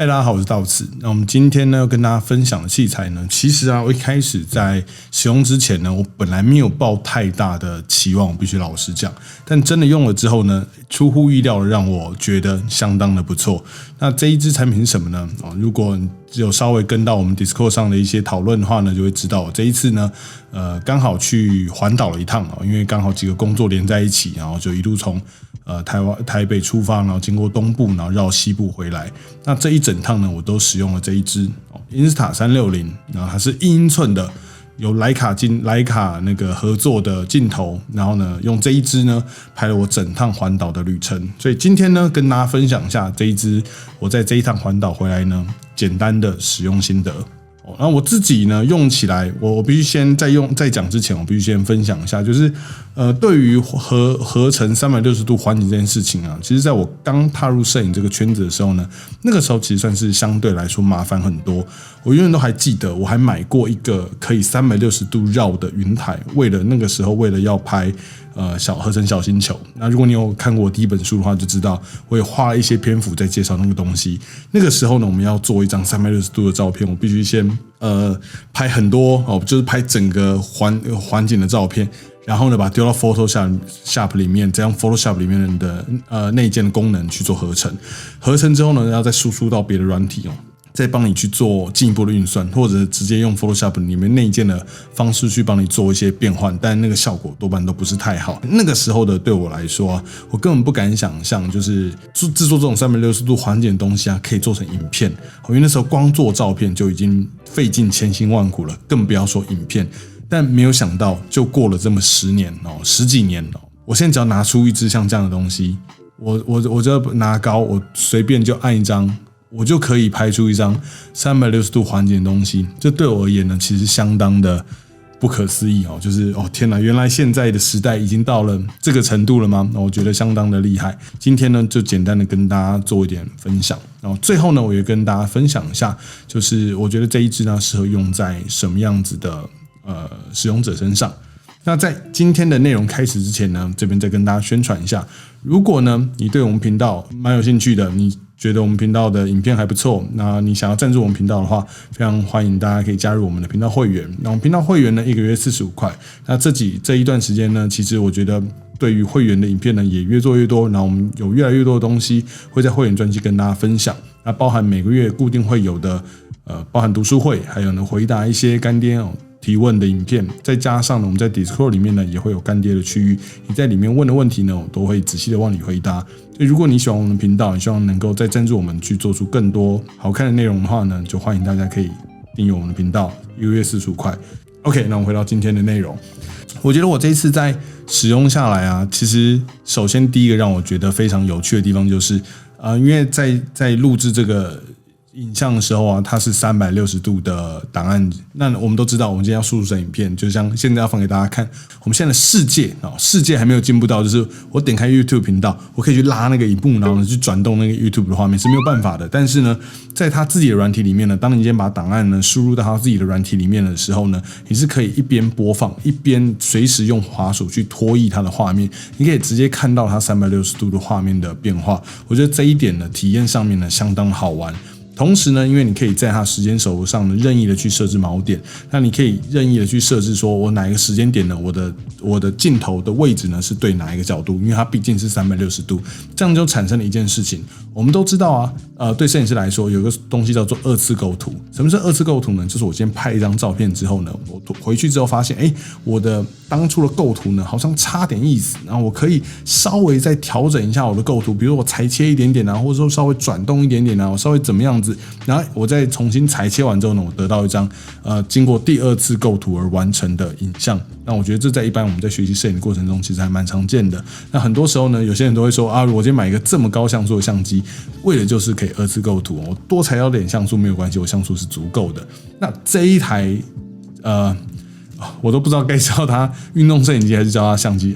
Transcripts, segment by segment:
嗨，大家好，我是道次。那我们今天呢，要跟大家分享的器材呢，其实啊，我一开始在使用之前呢，我本来没有抱太大的期望，我必须老实讲。但真的用了之后呢，出乎意料的让我觉得相当的不错。那这一支产品是什么呢？如果有稍微跟到我们 Discord 上的一些讨论的话呢，就会知道这一次呢，刚好去环岛了一趟，因为刚好几个工作连在一起，然后就一路从台北出发，然后经过东部，然后绕西部回来。那这一整趟呢，我都使用了这一支 Insta360，然后它是1英寸的，有徕卡那个合作的镜头，然后呢，用这一支呢拍了我整趟环岛的旅程。所以今天呢，跟大家分享一下这一支我在这一趟环岛回来呢简单的使用心得。然后我自己呢用起来，我必须先在讲之前，我必须先分享一下，就是对于合成360度环景这件事情啊，其实在我刚踏入摄影这个圈子的时候呢，那个时候其实算是相对来说麻烦很多。我永远都还记得，我还买过一个可以360度绕的云台，那个时候为了要拍合成小星球。那如果你有看过我第一本书的话，就知道我也花了一些篇幅在介绍那个东西。那个时候呢，我们要做一张360度的照片，我必须先拍很多就是拍整个环境的照片，然后呢把它丢到 Photoshop 里面，再用 Photoshop 里面的内建的功能去做合成。合成之后呢，要再输出到别的软体再帮你去做进一步的运算，或者直接用 Photoshop 里面内建的方式去帮你做一些变换，但那个效果多半都不是太好。那个时候的对我来说我根本不敢想象，就是制作这种360度环景的东西可以做成影片。因为那时候光做照片就已经费尽千辛万苦了，更不要说影片。但没有想到，就过了这么十几年我现在只要拿出一支像这样的东西，我就拿高，我随便就按一张，我就可以拍出一张360度环景的东西。这对我而言呢，其实相当的不可思议就是天哪，原来现在的时代已经到了这个程度了吗？我觉得相当的厉害。今天呢，就简单的跟大家做一点分享。然后最后呢，我也跟大家分享一下，就是我觉得这一支呢适合用在什么样子的使用者身上。那在今天的内容开始之前呢，这边再跟大家宣传一下，如果呢你对我们频道蛮有兴趣的，你觉得我们频道的影片还不错，那你想要赞助我们频道的话，非常欢迎大家可以加入我们的频道会员。那我们频道会员呢，1个月45块。那这一段时间呢，其实我觉得对于会员的影片呢也越做越多，然后我们有越来越多的东西会在会员专辑跟大家分享。那包含每个月固定会有的包含读书会，还有呢回答一些干爹提问的影片，再加上呢我们在 Discord 里面呢也会有干爹的区域，你在里面问的问题呢，我都会仔细的帮你回答。所以如果你喜欢我们的频道，你希望能够再赞助我们去做出更多好看的内容的话呢，就欢迎大家可以订阅我们的频道，1个月45块。OK， 那我们回到今天的内容。我觉得我这一次在使用下来其实首先第一个让我觉得非常有趣的地方就是因为在录制这个影像的时候它是360度的档案。那我们都知道，我们今天要输出成影片，就像现在要放给大家看，我们现在的世界还没有进步到，就是我点开 YouTube 频道，我可以去拉那个影幕，然后去转动那个 YouTube 的画面，是没有办法的。但是呢，在他自己的软体里面呢，当你今天把档案呢输入到他自己的软体里面的时候呢，你是可以一边播放，一边随时用滑鼠去拖移它的画面，你可以直接看到它360度的画面的变化。我觉得这一点呢，体验上面呢相当好玩。同时呢，因为你可以在它时间轴上呢任意的去设置锚点，那你可以任意的去设置说，我哪一个时间点呢，我的镜头的位置呢是对哪一个角度，因为它毕竟是360度，这样就产生了一件事情。我们都知道对摄影师来说，有一个东西叫做2次构图。什么是2次构图呢？就是我今天拍一张照片之后呢，我回去之后发现，我的当初的构图呢好像差点意思，然后我可以稍微再调整一下我的构图，比如我裁切一点点或者说稍微转动一点点我稍微怎么样子。然后我再重新裁切完之后呢，我得到一张经过第2次构图而完成的影像。那我觉得这在一般我们在学习摄影的过程中其实还蛮常见的。那很多时候呢，有些人都会说我今天买一个这么高像素的相机，为了就是可以2次构图，我多裁到点像素没有关系，我像素是足够的。那这一台我都不知道该叫它运动摄影机还是叫它相机。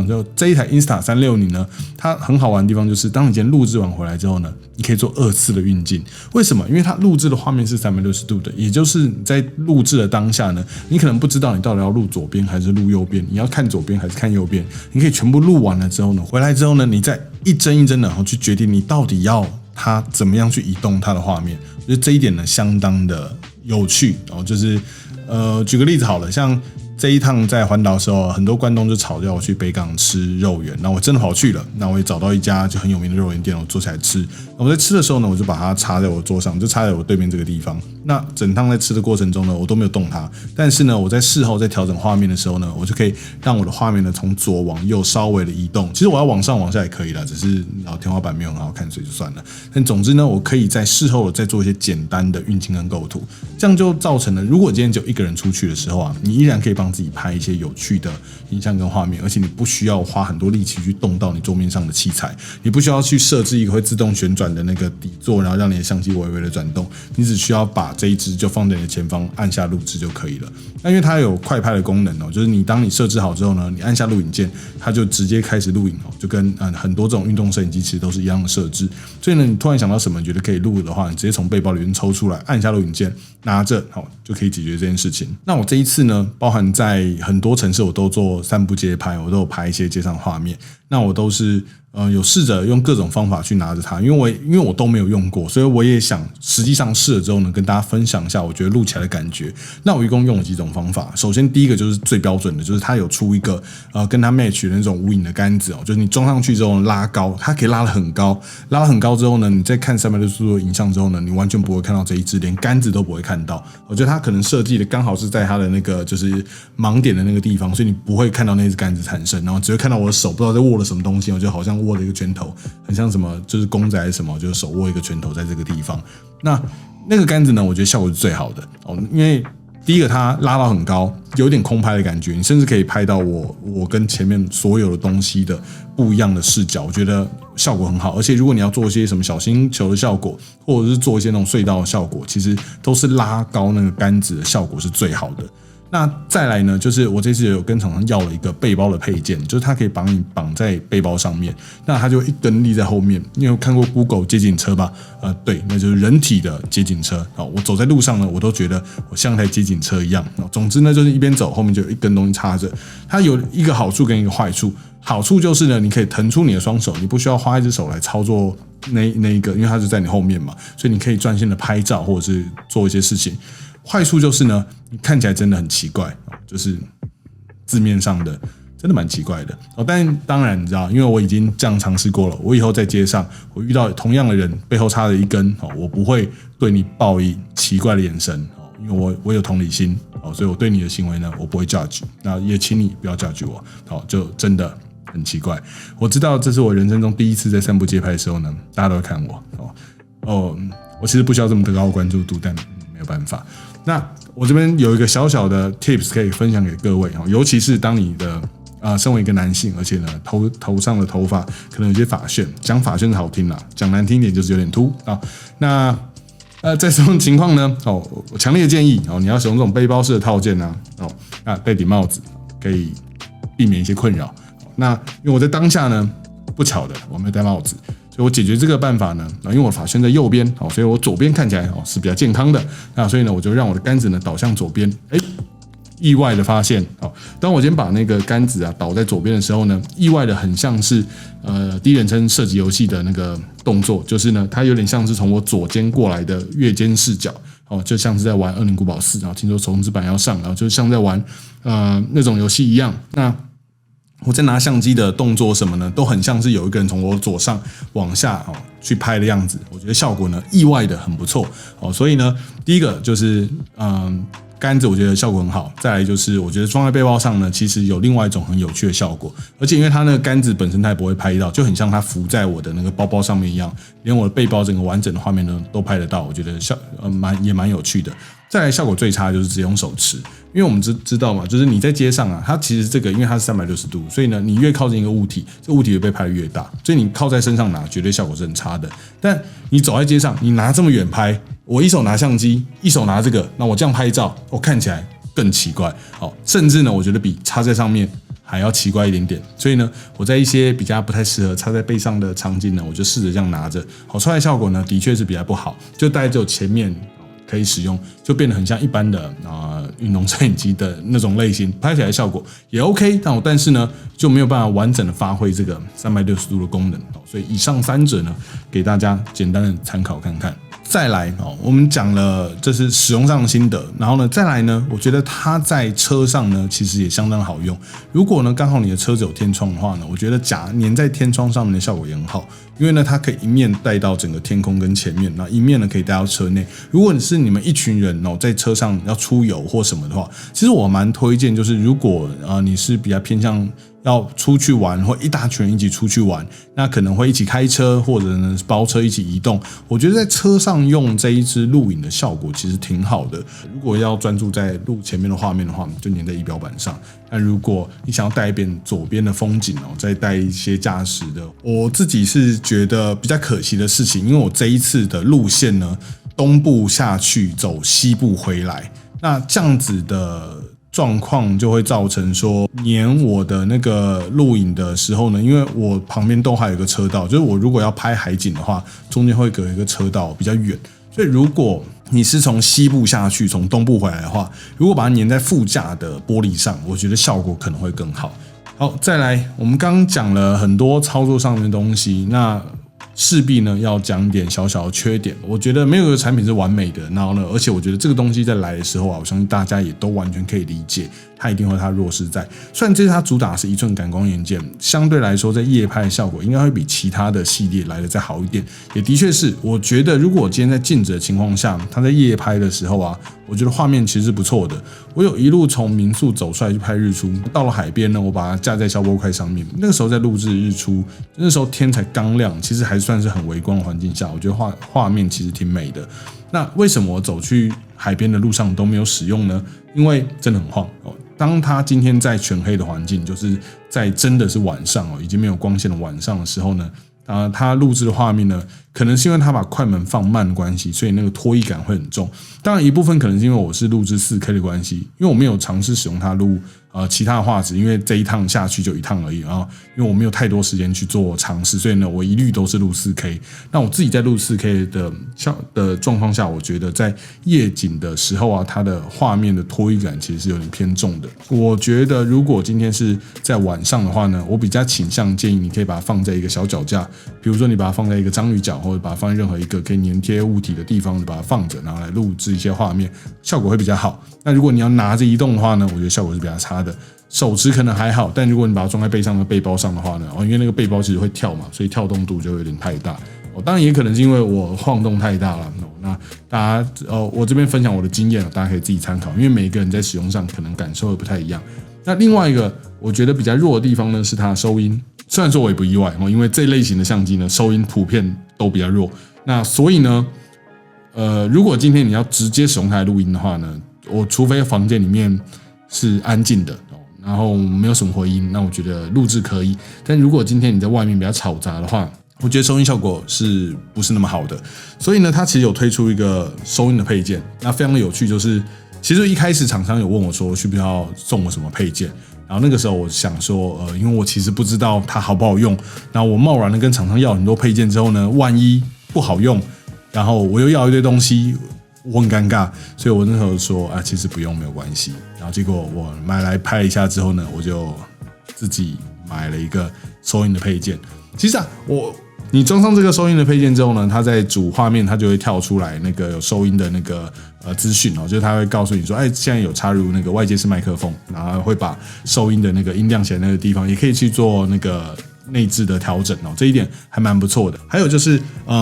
就这一台 Insta360 呢，它很好玩的地方就是，当你今天录制完回来之后呢，你可以做2次的运镜。为什么？因为它录制的画面是360度的，也就是你在录制的当下呢，你可能不知道你到底要录左边还是录右边，你要看左边还是看右边。你可以全部录完了之后呢，回来之后呢，你再一帧一帧的去决定你到底要它怎么样去移动它的画面，我觉得这一点呢相当的有趣哦。就是举个例子好了，像这一趟在环岛的时候，很多关东就吵着我去北港吃肉圆，那我真的跑去了，那我也找到一家就很有名的肉圆店，我坐起来吃。我在吃的时候呢，我就把它插在我桌上，就插在我对面这个地方。那整趟在吃的过程中呢，我都没有动它，但是呢，我在事后在调整画面的时候呢，我就可以让我的画面呢从左往右稍微的移动。其实我要往上往下也可以啦，只是天花板没有很好看，所以就算了。但总之呢，我可以在事后再做一些简单的运镜跟构图，这样就造成了，如果今天只有一个人出去的时候啊，你依然可以帮自己拍一些有趣的影像跟画面，而且你不需要花很多力气去动到你桌面上的器材，你不需要去设置一个会自动旋转的那个底座，然后让你的相机微微的转动，你只需要把这一支就放在你的前方，按下录制就可以了。那因为它有快拍的功能哦，就是当你设置好之后呢，你按下录影键，它就直接开始录影哦，就跟很多这种运动摄影机其实都是一样的设置。所以呢，你突然想到什么，你觉得可以录的话，你直接从背包里面抽出来，按下录影键，拿着就可以解决这件事情。那我这一次呢，包含在很多城市我都做散步街拍，我都有拍一些街上画面，那我都是有试着用各种方法去拿着它，因为我都没有用过，所以我也想实际上试了之后呢，跟大家分享一下我觉得录起来的感觉。那我一共用了几种方法。首先第一个就是最标准的，就是它有出一个跟它 match 的那种无影的杆子哦，就是你装上去之后拉高，它可以拉得很高，拉得很高之后呢，你再看360度的影像之后呢，你完全不会看到这一支，连杆子都不会看到。我觉得它可能设计的刚好是在它的那个就是盲点的那个地方，所以你不会看到那支杆子产生，然后只会看到我的手不知道在握了什么东西，我觉得好像握了一个拳头，很像什么就是公仔还是什么，就是手握一个拳头在这个地方。那个杆子呢，我觉得效果是最好的哦，因为第一个它拉到很高，有点空拍的感觉，你甚至可以拍到我跟前面所有的东西的不一样的视角，我觉得效果很好。而且如果你要做一些什么小星球的效果，或者是做一些那种隧道的效果，其实都是拉高那个杆子的效果是最好的。那再来呢，就是我这次有跟厂商要了一个背包的配件，就是它可以帮你绑在背包上面，那它就一根立在后面。你有看过 Google 街景车吧？对，那就是人体的街景车。我走在路上呢，我都觉得我像台街景车一样。总之呢，就是一边走，后面就有一根东西插着。它有一个好处跟一个坏处。好处就是呢，你可以腾出你的双手，你不需要花一只手来操作那一个，因为它就在你后面嘛，所以你可以专心的拍照或者是做一些事情。坏处就是呢，你看起来真的很奇怪，就是字面上的真的蛮奇怪的。但当然你知道，因为我已经这样尝试过了，我以后在街上我遇到同样的人背后插着一根，我不会对你报以奇怪的眼神，因为我有同理心，所以我对你的行为呢，我不会 judge， 那也请你不要 judge 我，就真的很奇怪。我知道这是我人生中第一次在散步街拍的时候呢，大家都会看我，我其实不需要这么高的关注度，但没有办法。那我这边有一个小小的 tips 可以分享给各位，尤其是当你的身为一个男性，而且呢头上的头发可能有些发旋，讲发旋是好听啦，讲难听一点就是有点秃啊。那在这种情况呢，我强烈建议你要使用这种背包式的套件啊，戴顶帽子可以避免一些困扰。那因为我在当下呢，不巧的我没有戴帽子。所以我解决这个办法呢，因为我发旋在右边，所以我左边看起来是比较健康的。那所以呢，我就让我的杆子呢导向左边。意外的发现，当我今天把那个杆子倒在左边的时候呢，意外的很像是第一人称射击游戏的那个动作，就是呢，它有点像是从我左肩过来的越肩视角，就像是在玩《恶灵古堡4》，然后听说重置版要上，然后就像在玩那种游戏一样。那我在拿相机的动作什么呢，都很像是有一个人从我左上往下去拍的样子，我觉得效果呢意外的很不错。所以呢，第一个就是杆子我觉得效果很好，再来就是我觉得装在背包上呢，其实有另外一种很有趣的效果，而且因为它那个杆子本身它也不会拍到，就很像它浮在我的那个包包上面一样，连我的背包整个完整的画面呢都拍得到，我觉得也蛮有趣的。再来效果最差的就是直接用手持，因为我们知道嘛，就是你在街上它其实这个因为它是360度，所以呢你越靠近一个物体，这个物体会被拍得越大，所以你靠在身上拿绝对效果是很差的。但你走在街上，你拿这么远拍，我一手拿相机，一手拿这个，那我这样拍照，我看起来更奇怪，甚至呢我觉得比插在上面还要奇怪一点点。所以呢，我在一些比较不太适合插在背上的场景呢，我就试着这样拿着，出来的效果呢的确是比较不好，就大概只有前面可以使用，就变得很像一般的运动摄影机的那种类型，拍起来效果也 OK， 但是呢就没有办法完整的发挥这个360度的功能，所以以上三者呢给大家简单的参考看看。再来我们讲了这是使用上的心得，然后呢再来呢，我觉得它在车上呢其实也相当好用。如果呢刚好你的车子有天窗的话呢，我觉得夹粘在天窗上面的效果也很好，因为呢它可以一面带到整个天空跟前面，然后一面呢可以带到车内。如果你们一群人在车上要出游或什么的话，其实我蛮推荐，就是如果你是比较偏向要出去玩，或一大群人一起出去玩，那可能会一起开车，或者呢包车一起移动。我觉得在车上用这一支录影的效果其实挺好的。如果要专注在录前面的画面的话，就粘在仪表板上。那如果你想要带一遍左边的风景再带一些驾驶的，我自己是觉得比较可惜的事情，因为我这一次的路线呢，东部下去走西部回来，那这样子的状况就会造成说，粘我的那个录影的时候呢，因为我旁边都还有一个车道，就是我如果要拍海景的话，中间会隔一个车道比较远，所以如果你是从西部下去，从东部回来的话，如果把它粘在副驾的玻璃上，我觉得效果可能会更好。好，再来，我们刚刚讲了很多操作上面的东西，那势必呢要讲点小小的缺点。我觉得没有一个产品是完美的，然后呢，而且我觉得这个东西在来的时候我相信大家也都完全可以理解，它一定会有它弱势在。虽然这是它主打是1寸感光元件，相对来说在夜拍的效果应该会比其他的系列来的再好一点。也的确是，我觉得如果我今天在静止的情况下，它在夜拍的时候我觉得画面其实是不错的。我有一路从民宿走出来去拍日出，到了海边呢，我把它架在消波块上面。那个时候在录制日出，那时候天才刚亮，其实还算是很微光的环境下，我觉得画面其实挺美的。那为什么我走去海边的路上都没有使用呢？因为真的很晃当它今天在全黑的环境，就是在真的是晚上已经没有光线的晚上的时候呢，它录制的画面呢，可能是因为它把快门放慢的关系，所以那个拖曳感会很重。当然一部分可能是因为我是录制 4K 的关系，因为我没有尝试使用它录其他的画质，因为这一趟下去就一趟而已，然后因为我没有太多时间去做尝试，所以呢我一律都是录 4K。那我自己在录 4K 的状况下，我觉得在夜景的时候它的画面的拖曳感其实是有点偏重的。我觉得如果今天是在晚上的话呢，我比较倾向建议你可以把它放在一个小脚架，比如说你把它放在一个章鱼脚，或者把它放在任何一个可以粘贴物体的地方，把它放着，然后来录制一些画面，效果会比较好。那如果你要拿着移动的话呢，我觉得效果是比较差的。手持可能还好，但如果你把它装在背上的背包上的话呢，因为那个背包其实会跳嘛，所以跳动度就有点太大。当然也可能是因为我晃动太大了。那大家我这边分享我的经验，大家可以自己参考，因为每个人在使用上可能感受会不太一样。那另外一个我觉得比较弱的地方呢，是它的收音。虽然说我也不意外，因为这类型的相机呢，收音普遍都比较弱。那所以呢，如果今天你要直接使用它来录音的话呢，我除非房间里面是安静的，然后没有什么回音，那我觉得录制可以。但如果今天你在外面比较吵杂的话，我觉得收音效果是不是那么好的。所以呢，它其实有推出一个收音的配件，那非常的有趣，就是其实一开始厂商有问我说需不需要送我什么配件，然后那个时候我想说，因为我其实不知道它好不好用，然后我贸然的跟厂商要很多配件之后呢，万一不好用，然后我又要一堆东西，我很尴尬，所以我那时候说其实不用，没有关系。然后结果我买来拍一下之后呢，我就自己买了一个收音的配件。其实你装上这个收音的配件之后呢，它在主画面它就会跳出来那个有收音的那个资讯就是它会告诉你说，现在有插入那个外接式麦克风，然后会把收音的那个音量起来那个地方也可以去做那个内置的调整这一点还蛮不错的。还有就是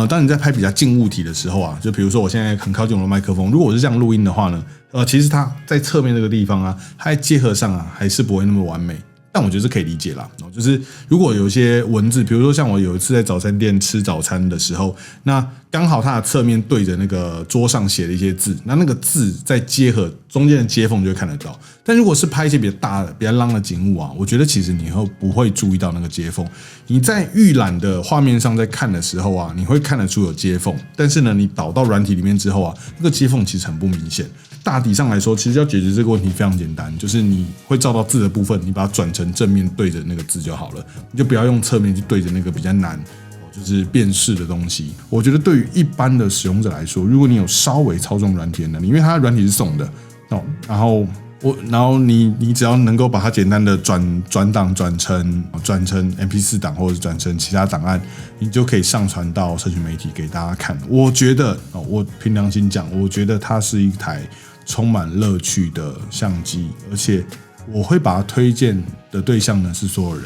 当你在拍比较近物体的时候就比如说我现在很靠近我的麦克风，如果我是这样录音的话呢，其实它在侧面这个地方它在结合上还是不会那么完美。但我觉得是可以理解啦，就是如果有一些文字，比如说像我有一次在早餐店吃早餐的时候，那刚好它的侧面对着那个桌上写的一些字，那个字在结合中间的接缝就会看得到。但如果是拍一些比较大的、比较浪的景物我觉得其实你不会注意到那个接缝。你在预览的画面上在看的时候你会看得出有接缝，但是呢，你导到软体里面之后那个接缝其实很不明显。大体上来说，其实要解决这个问题非常简单，就是你会照到字的部分，你把它转成正面对着那个字就好了，你就不要用侧面去对着那个比较难，就就是辨识的东西。我觉得对于一般的使用者来说，如果你有稍微操纵软体的能力，因为它的软体是怂的然后你只要能够把它简单的转档转成 MP4 档或者转成其他档案，你就可以上传到社群媒体给大家看。我觉得我凭良心讲，我觉得它是一台充满乐趣的相机，而且我会把它推荐的对象呢是所有人。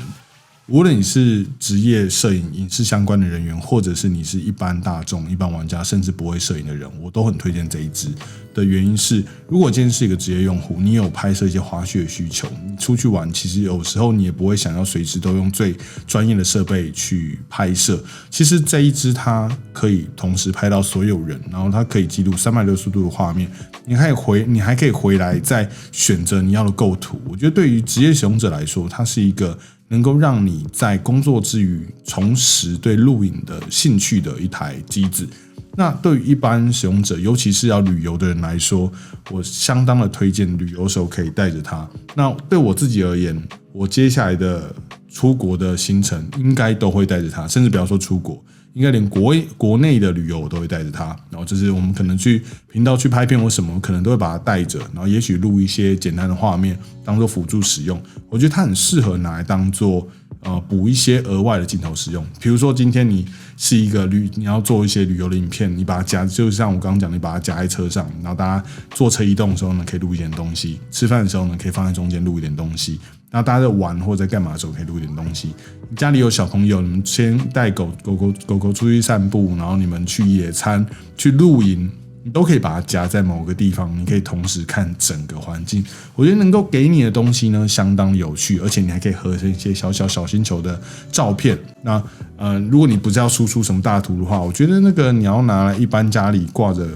无论你是职业摄影、影视相关的人员，或者是你是一般大众、一般玩家，甚至不会摄影的人，我都很推荐这一支。的原因是，如果今天是一个职业用户，你有拍摄一些花絮的需求，你出去玩，其实有时候你也不会想要随时都用最专业的设备去拍摄。其实这一支它可以同时拍到所有人，然后它可以记录360度的画面，你还可以回来再选择你要的构图。我觉得对于职业使用者来说，它是一个能够让你在工作之余重拾对录影的兴趣的一台机子。那对于一般使用者，尤其是要旅游的人来说，我相当的推荐旅游的时候可以带着它。那对我自己而言，我接下来的出国的行程应该都会带着它，甚至不要说出国，应该连国内的旅游我都会带着它。然后就是我们可能去频道去拍片或什么，可能都会把它带着，然后也许录一些简单的画面当做辅助使用。我觉得它很适合拿来当做补一些额外的镜头使用。比如说今天你是一个你要做一些旅游的影片，你把它夹，就像我刚刚讲，你把它夹在车上，然后大家坐车移动的时候呢，可以录一点东西；吃饭的时候呢，可以放在中间录一点东西。然后大家在玩或者在干嘛的时候，可以录一点东西。你家里有小朋友，你们先带狗狗出去散步，然后你们去野餐、去露营，你都可以把它夹在某个地方，你可以同时看整个环境。我觉得能够给你的东西呢，相当有趣，而且你还可以合成一些小星球的照片。那如果你不是要输出什么大图的话，我觉得那个你要拿来一般家里挂着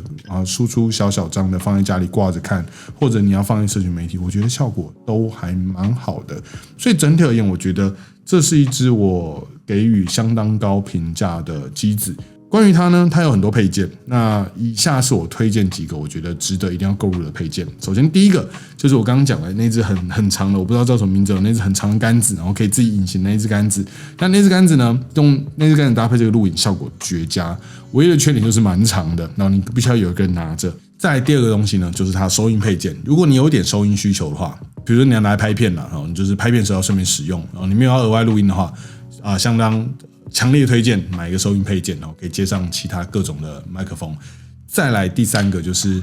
输出小张的放在家里挂着看，或者你要放在社群媒体，我觉得效果都还蛮好的。所以整体而言，我觉得这是一支我给予相当高评价的机子。关于它呢，它有很多配件。那以下是我推荐几个我觉得值得一定要购入的配件。首先第一个就是我刚刚讲的那只很长的，我不知道叫什么名字，那只很长的杆子，然后可以自己隐形的那只杆子。但那只杆子呢，用那只杆子搭配这个录影效果绝佳。唯一的缺点就是蛮长的，然后你必须要有一个人拿着。再来第二个东西呢，就是它收音配件。如果你有一点收音需求的话，比如说你要拿来拍片啦，然后你就是拍片的时候要顺便使用，然后你没有要额外录音的话，相当强烈推荐买一个收音配件，然后可以接上其他各种的麦克风。再来第三个就是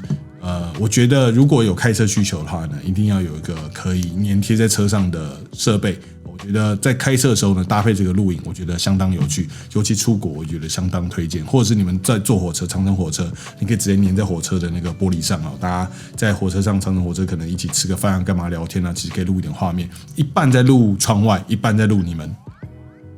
我觉得如果有开车需求的话呢，一定要有一个可以粘贴在车上的设备。我觉得在开车的时候呢，搭配这个录影，我觉得相当有趣，尤其出国，我觉得相当推荐。或者是你们在坐火车、长程火车，你可以直接粘在火车的那个玻璃上，大家在火车上、长程火车可能一起吃个饭、干嘛聊天啊，其实可以录一点画面，一半在录窗外，一半在录你们，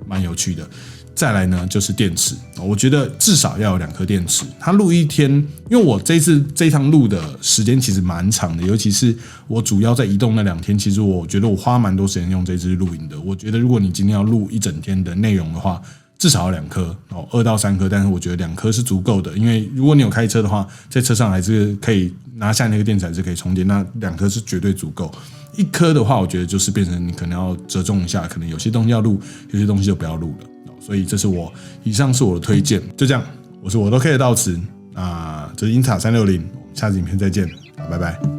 蛮有趣的。再来呢，就是电池，我觉得至少要有2颗电池。它录一天，因为我这一趟录的时间其实蛮长的，尤其是我主要在移动那2天，其实我觉得我花蛮多时间用这支录影的。我觉得如果你今天要录一整天的内容的话，至少要2颗，2到3颗，但是我觉得2颗是足够的，因为如果你有开车的话，在车上还是可以拿下那个电池还是可以充电，那2颗是绝对足够。1颗的话，我觉得就是变成你可能要折中一下，可能有些东西要录，有些东西就不要录了。所以这是以上是我的推荐，就这样，我都可以到此。这是英塔360，下次影片再见，拜拜。